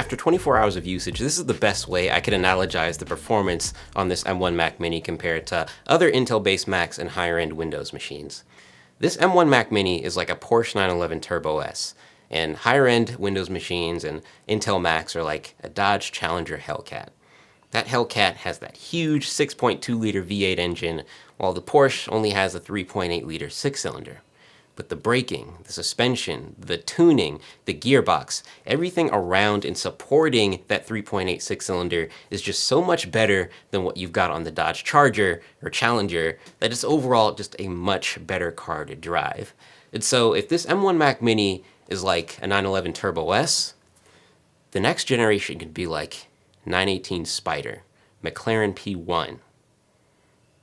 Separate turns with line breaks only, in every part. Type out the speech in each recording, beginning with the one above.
after 24 hours of usage, this is the best way I could analogize the performance on this M1 Mac Mini compared to other Intel-based Macs and higher-end Windows machines. This M1 Mac Mini is like a Porsche 911 Turbo S, and higher-end Windows machines and Intel Macs are like a Dodge Challenger Hellcat. That Hellcat has that huge 6.2-liter V8 engine, while the Porsche only has a 3.8-liter six-cylinder. But the braking, the suspension, the tuning, the gearbox, everything around and supporting that 3.8 six-cylinder is just so much better than what you've got on the Dodge Charger or Challenger that it's overall just a much better car to drive. And so if this M1 Mac Mini is like a 911 Turbo S, the next generation could be like 918 Spider, McLaren P1.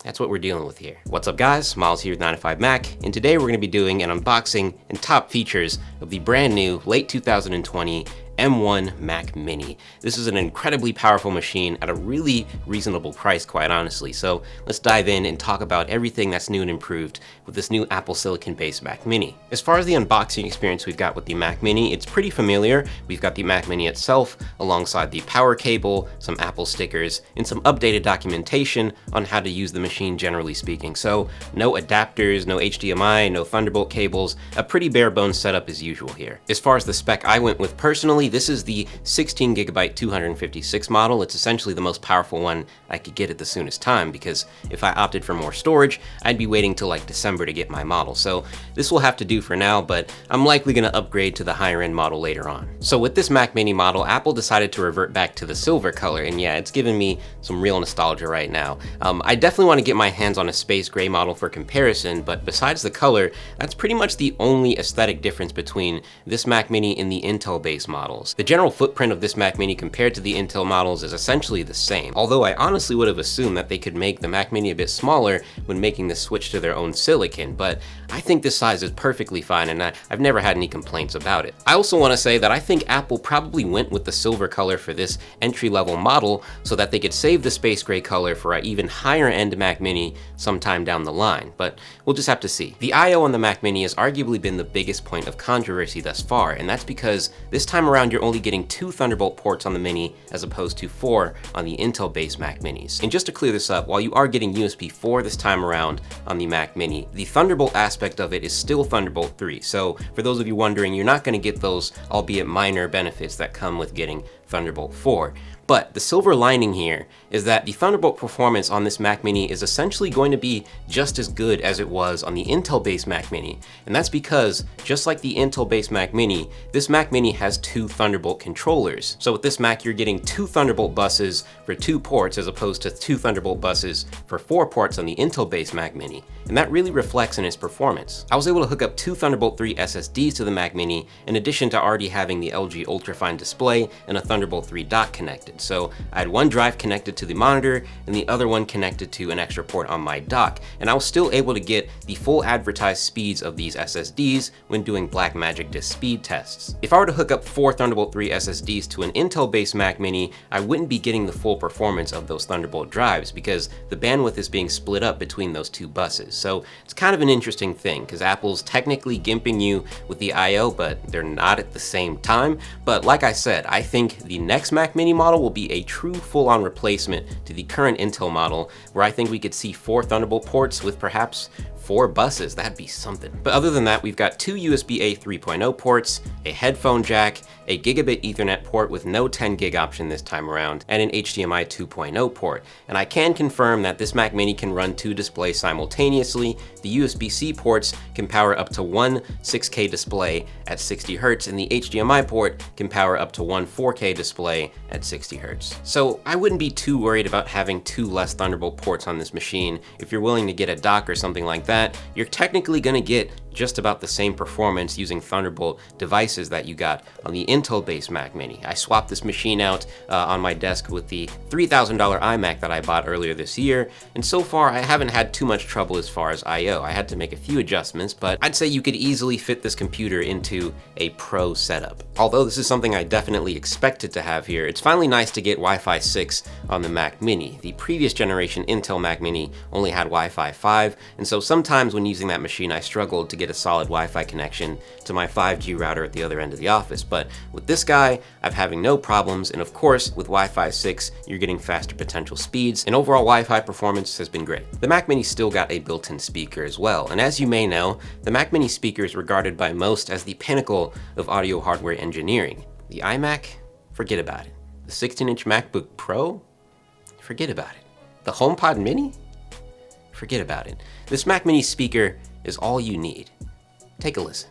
That's what we're dealing with here. What's up guys, Miles here with 9to5Mac, and today we're going to be doing an unboxing and top features of the brand new late 2020 M1 Mac Mini. This is an incredibly powerful machine at a really reasonable price, quite honestly. So let's dive in and talk about everything that's new and improved with this new Apple Silicon-based Mac Mini. As far as the unboxing experience we've got with the Mac Mini, it's pretty familiar. We've got the Mac Mini itself alongside the power cable, some Apple stickers, and some updated documentation on how to use the machine generally speaking. So no adapters, no HDMI, no Thunderbolt cables, a pretty bare bones setup as usual here. As far as the spec I went with personally, this is the 16GB 256 model. It's essentially the most powerful one I could get at the soonest time, because if I opted for more storage, I'd be waiting till like December to get my model. So this will have to do for now, but I'm likely gonna upgrade to the higher end model later on. So with this Mac Mini model, Apple decided to revert back to the silver color, and yeah, it's giving me some real nostalgia right now. I definitely want to get my hands on a space gray model for comparison, but besides the color, that's pretty much the only aesthetic difference between this Mac Mini and the Intel-based models. The general footprint of this Mac Mini compared to the Intel models is essentially the same, although I honestly would have assumed that they could make the Mac Mini a bit smaller when making the switch to their own silicon, but I think this size is perfectly fine, and I've never had any complaints about it. I also want to say that I think Apple probably went with the silver color for this entry-level model so that they could save the space gray color for an even higher end Mac Mini sometime down the line, but we'll just have to see. The I/O on the Mac Mini has arguably been the biggest point of controversy thus far, and that's because this time around you're only getting 2 Thunderbolt ports on the Mini as opposed to 4 on the Intel-based Mac Minis. And just to clear this up, while you are getting USB 4 this time around on the Mac Mini, the Thunderbolt aspect of it is still Thunderbolt 3. So for those of you wondering, you're not going to get those, albeit minor, benefits that come with getting Thunderbolt 4. But the silver lining here is that the Thunderbolt performance on this Mac Mini is essentially going to be just as good as it was on the Intel-based Mac Mini. And that's because, just like the Intel-based Mac Mini, this Mac Mini has 2 Thunderbolt controllers. So with this Mac, you're getting 2 Thunderbolt buses for 2 ports as opposed to 2 Thunderbolt buses for 4 ports on the Intel-based Mac Mini. And that really reflects in its performance. I was able to hook up 2 Thunderbolt 3 SSDs to the Mac Mini, in addition to already having the LG Ultrafine display and a Thunderbolt 3 dock connected. So I had one drive connected to the monitor and the other one connected to an extra port on my dock, and I was still able to get the full advertised speeds of these SSDs when doing Blackmagic disk speed tests. If I were to hook up 4 Thunderbolt 3 SSDs to an Intel-based Mac Mini, I wouldn't be getting the full performance of those Thunderbolt drives because the bandwidth is being split up between those 2 buses. So it's kind of an interesting thing, because Apple's technically gimping you with the I/O, but they're not at the same time. But like I said, I think the next Mac Mini model will be a true full-on replacement to the current Intel model, where I think we could see 4 Thunderbolt ports with perhaps 4 buses. That'd be something. But other than that, we've got 2 USB-A 3.0 ports, a headphone jack, a gigabit Ethernet port with no 10 gig option this time around, and an HDMI 2.0 port. And I can confirm that this Mac Mini can run 2 displays simultaneously. The USB-C ports can power up to one 6K display at 60 Hz, and the HDMI port can power up to one 4K display at 60 Hz. So I wouldn't be too worried about having 2 less Thunderbolt ports on this machine. If you're willing to get a dock or something like that, you're technically gonna get just about the same performance using Thunderbolt devices that you got on the Intel-based Mac Mini. I swapped this machine out on my desk with the $3,000 iMac that I bought earlier this year, and so far I haven't had too much trouble as far as I/O. I had to make a few adjustments, but I'd say you could easily fit this computer into a pro setup. Although this is something I definitely expected to have here, it's finally nice to get Wi-Fi 6 on the Mac Mini. The previous generation Intel Mac Mini only had Wi-Fi 5, and so sometimes when using that machine I struggled to get get a solid Wi-Fi connection to my 5G router at the other end of the office. But with this guy, I'm having no problems, and of course, with Wi-Fi 6, you're getting faster potential speeds, and overall Wi-Fi performance has been great. The Mac Mini still got a built-in speaker as well, and as you may know, the Mac Mini speaker is regarded by most as the pinnacle of audio hardware engineering. The iMac? Forget about it. The 16-inch MacBook Pro? Forget about it. The HomePod Mini? Forget about it. This Mac Mini speaker is all you need. Take a listen.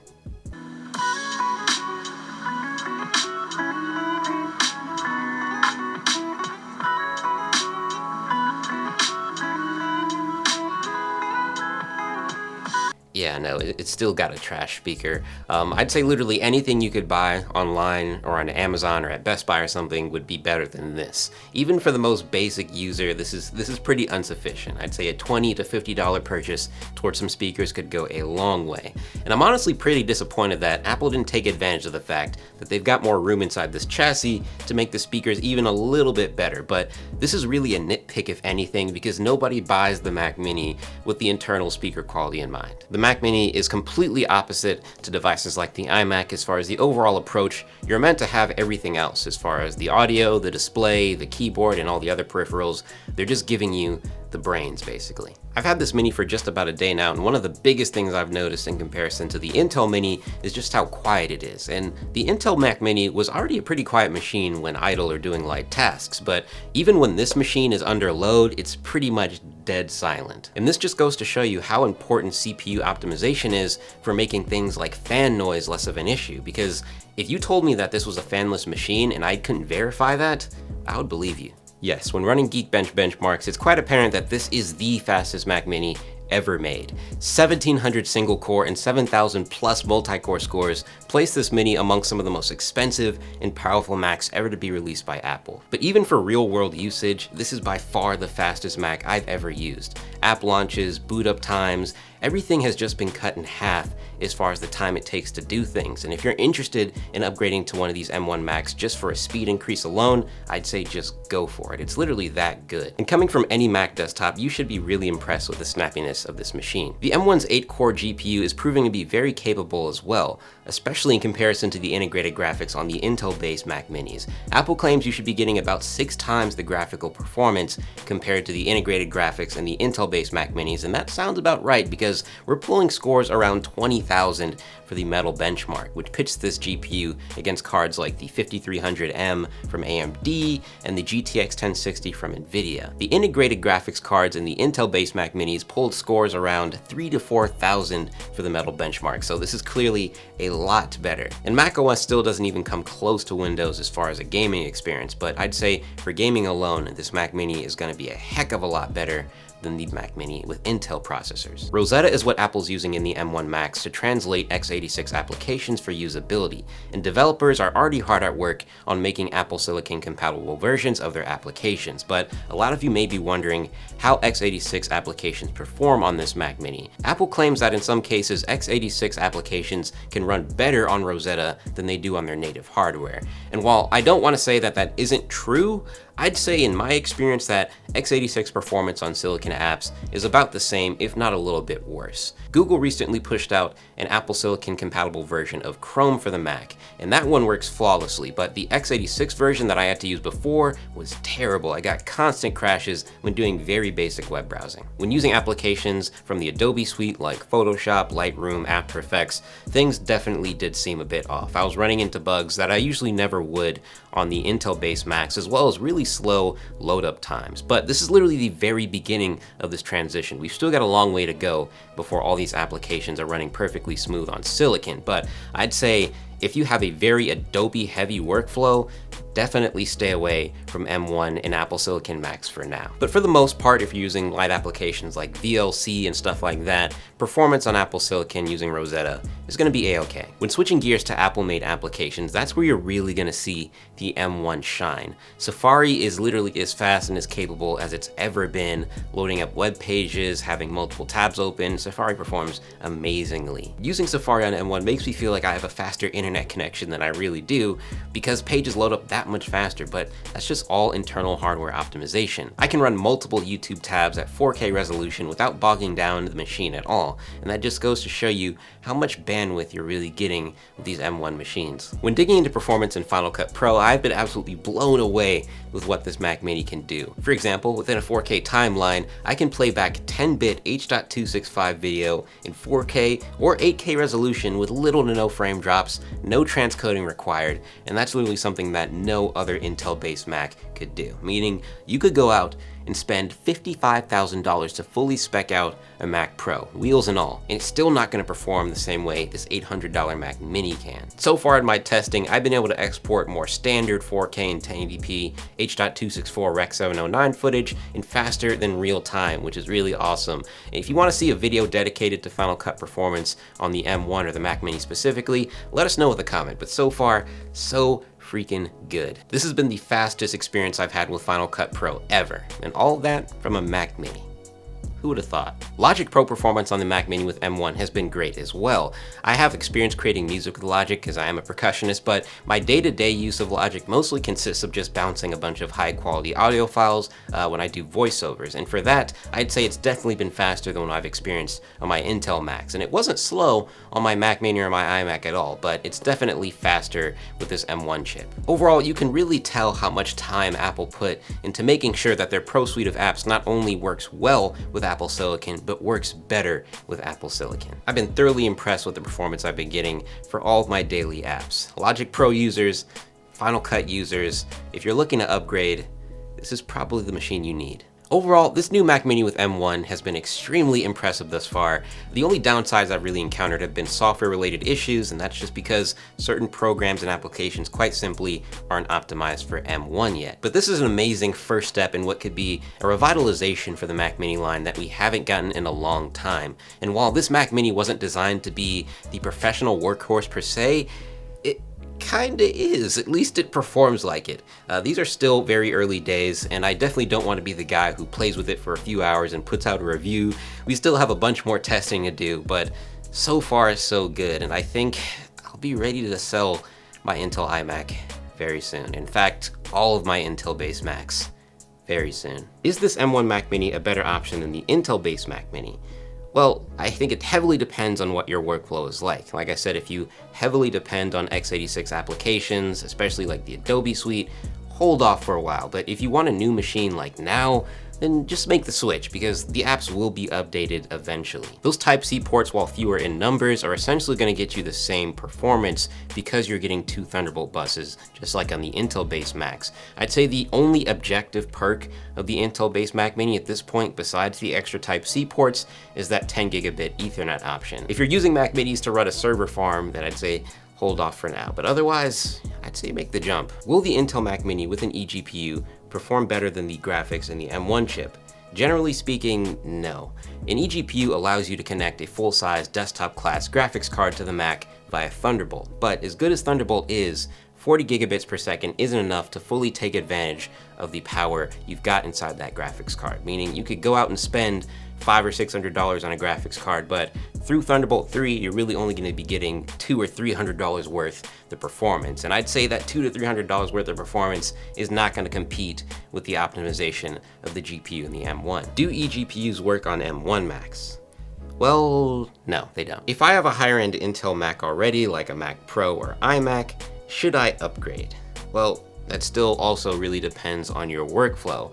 Yeah, no, it's still got a trash speaker. I'd say literally anything you could buy online or on Amazon or at Best Buy or something would be better than this. Even for the most basic user, this is pretty insufficient. I'd say a $20 to $50 purchase towards some speakers could go a long way. And I'm honestly pretty disappointed that Apple didn't take advantage of the fact that they've got more room inside this chassis to make the speakers even a little bit better. But this is really a nitpick if anything, because nobody buys the Mac Mini with the internal speaker quality in mind. The Mac Mini is completely opposite to devices like the iMac as far as the overall approach. You're meant to have everything else as far as the audio, the display, the keyboard, and all the other peripherals. They're just giving you the brains, basically. I've had this Mini for just about a day now, and one of the biggest things I've noticed in comparison to the Intel Mini is just how quiet it is. And the Intel Mac Mini was already a pretty quiet machine when idle or doing light tasks, but even when this machine is under load, it's pretty much dead silent. And this just goes to show you how important CPU optimization is for making things like fan noise less of an issue, because if you told me that this was a fanless machine and I couldn't verify that, I would believe you. Yes, when running Geekbench benchmarks, it's quite apparent that this is the fastest Mac Mini ever made. 1,700 single core and 7,000 plus multi-core scores place this Mini among some of the most expensive and powerful Macs ever to be released by Apple. But even for real world usage, this is by far the fastest Mac I've ever used. App launches, boot up times, everything has just been cut in half as far as the time it takes to do things. And if you're interested in upgrading to one of these M1 Macs just for a speed increase alone, I'd say just go for it. It's literally that good. And coming from any Mac desktop, you should be really impressed with the snappiness of this machine. The M1's 8-core GPU is proving to be very capable as well, especially in comparison to the integrated graphics on the Intel-based Mac Minis. Apple claims you should be getting about 6 times the graphical performance compared to the integrated graphics and the Intel-based Mac Minis, and that sounds about right because we're pulling scores around 20,000 for the Metal benchmark, which pits this GPU against cards like the 5300M from AMD and the GTX 1060 from NVIDIA. The integrated graphics cards in the Intel-based Mac Minis pulled scores around 3,000 to 4,000 for the Metal benchmark, so this is clearly a lot better. And macOS still doesn't even come close to Windows as far as a gaming experience, but I'd say for gaming alone, this Mac Mini is going to be a heck of a lot better than the Mac Mini with Intel processors. Rosetta is what Apple's using in the M1 Macs to translate x86 applications for usability, and developers are already hard at work on making Apple Silicon compatible versions of their applications. But a lot of you may be wondering how x86 applications perform on this Mac Mini. Apple claims that in some cases x86 applications can run better on Rosetta than they do on their native hardware. And while I don't want to say that that isn't true, I'd say in my experience that x86 performance on Silicon apps is about the same, if not a little bit worse. Google recently pushed out an Apple Silicon compatible version of Chrome for the Mac, and that one works flawlessly, but the x86 version that I had to use before was terrible. I got constant crashes when doing very basic web browsing. When using applications from the Adobe suite like Photoshop, Lightroom, After Effects, things definitely did seem a bit off. I was running into bugs that I usually never would on the Intel-based Macs, as well as really slow load-up times. But this is literally the very beginning of this transition. We've still got a long way to go before all these applications are running perfectly smooth on Silicon, but I'd say if you have a very Adobe-heavy workflow, definitely stay away from M1 and Apple Silicon Macs for now. But for the most part, if you're using light applications like VLC and stuff like that, performance on Apple Silicon using Rosetta is going to be a-okay. When switching gears to Apple-made applications, that's where you're really going to see the M1 shine. Safari is literally as fast and as capable as it's ever been, loading up web pages, having multiple tabs open. Safari performs amazingly. Using Safari on M1 makes me feel like I have a faster internet internet connection than I really do because pages load up that much faster, but that's just all internal hardware optimization. I can run multiple YouTube tabs at 4K resolution without bogging down the machine at all, and that just goes to show you how much bandwidth you're really getting with these M1 machines. When digging into performance in Final Cut Pro, I've been absolutely blown away with what this Mac Mini can do. For example, within a 4K timeline, I can play back 10-bit H.265 video in 4K or 8K resolution with little to no frame drops, no transcoding required, and that's literally something that no other Intel-based Mac could do. Meaning, you could go out and spend $55,000 to fully spec out a Mac Pro, wheels and all, and it's still not going to perform the same way this $800 Mac Mini can. So far in my testing, I've been able to export more standard 4K and 1080p H.264 Rec. 709 footage in faster than real time, which is really awesome. And if you want to see a video dedicated to Final Cut performance on the M1 or the Mac Mini specifically, let us know with a comment, but so far, so freaking good. This has been the fastest experience I've had with Final Cut Pro ever, and all of that from a Mac Mini. Who would have thought? Logic Pro performance on the Mac Mini with M1 has been great as well. I have experience creating music with Logic because I am a percussionist, but my day-to-day use of Logic mostly consists of just bouncing a bunch of high-quality audio files when I do voiceovers, and for that, I'd say it's definitely been faster than what I've experienced on my Intel Macs, and it wasn't slow on my Mac Mini or my iMac at all, but it's definitely faster with this M1 chip. Overall, you can really tell how much time Apple put into making sure that their Pro suite of apps not only works well with Apple Silicon, but works better with Apple Silicon. I've been thoroughly impressed with the performance I've been getting for all of my daily apps. Logic Pro users, Final Cut users, if you're looking to upgrade, this is probably the machine you need. Overall, this new Mac Mini with M1 has been extremely impressive thus far. The only downsides I've really encountered have been software-related issues, and that's just because certain programs and applications quite simply aren't optimized for M1 yet. But this is an amazing first step in what could be a revitalization for the Mac Mini line that we haven't gotten in a long time. And while this Mac Mini wasn't designed to be the professional workhorse per se, it kinda is. At least it performs like it. These are still very early days, and I definitely don't want to be the guy who plays with it for a few hours and puts out a review. We still have a bunch more testing to do, but so far so good, and I think I'll be ready to sell my Intel iMac very soon. In fact, all of my Intel-based Macs very soon. Is this M1 Mac Mini a better option than the Intel-based Mac Mini? Well, I think it heavily depends on what your workflow is like. Like I said, if you heavily depend on x86 applications, especially like the Adobe suite, hold off for a while. But if you want a new machine like now, then just make the switch because the apps will be updated eventually. Those Type-C ports, while fewer in numbers, are essentially going to get you the same performance because you're getting 2 Thunderbolt buses, just like on the Intel-based Macs. I'd say the only objective perk of the Intel-based Mac Mini at this point, besides the extra Type-C ports, is that 10 gigabit Ethernet option. If you're using Mac Minis to run a server farm, then I'd say hold off for now, but otherwise, I'd say make the jump. Will the Intel Mac Mini with an eGPU perform better than the graphics in the M1 chip? Generally speaking, no. An eGPU allows you to connect a full-size desktop-class graphics card to the Mac via Thunderbolt, but as good as Thunderbolt is, 40 gigabits per second isn't enough to fully take advantage of the power you've got inside that graphics card, meaning you could go out and spend $500 or $600 on a graphics card, but through Thunderbolt 3, you're really only going to be getting $200 or $300 worth the performance. And I'd say that $200 to $300 worth of performance is not going to compete with the optimization of the GPU in the M1. Do eGPUs work on M1 Macs? Well, no, they don't. If I have a higher-end Intel Mac already, like a Mac Pro or iMac, should I upgrade? Well, that still also really depends on your workflow.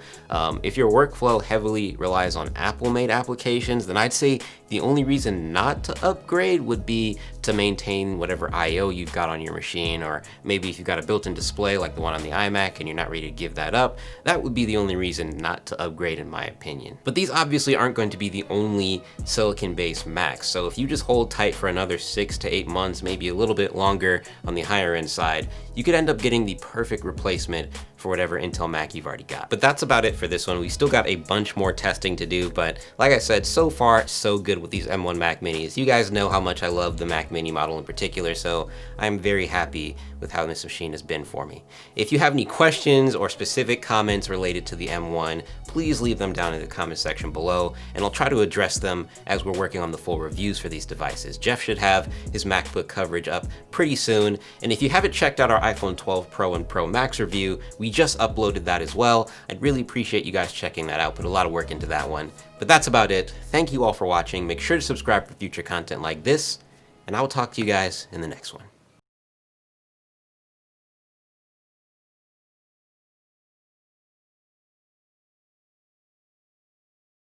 If your workflow heavily relies on Apple-made applications, then I'd say the only reason not to upgrade would be to maintain whatever I/O you've got on your machine, or maybe if you've got a built-in display like the one on the iMac and you're not ready to give that up, that would be the only reason not to upgrade in my opinion. But these obviously aren't going to be the only silicon-based Macs, so if you just hold tight for another 6 to 8 months, maybe a little bit longer on the higher end side, you could end up getting the perfect replacement for whatever Intel Mac you've already got. But that's about it for this one. We still got a bunch more testing to do, but like I said, so far so good with these M1 Mac Minis. You guys know how much I love the Mac Mini model in particular, so I'm very happy with how this machine has been for me. If you have any questions or specific comments related to the M1, please leave them down in the comment section below, and I'll try to address them as we're working on the full reviews for these devices. Jeff should have his MacBook coverage up pretty soon, and if you haven't checked out our iPhone 12 Pro and Pro Max review, we just uploaded that as well. I'd really appreciate you guys checking that out. Put a lot of work into that one. But that's about it. Thank you all for watching. Make sure to subscribe for future content like this, and I will talk to you guys in the next one.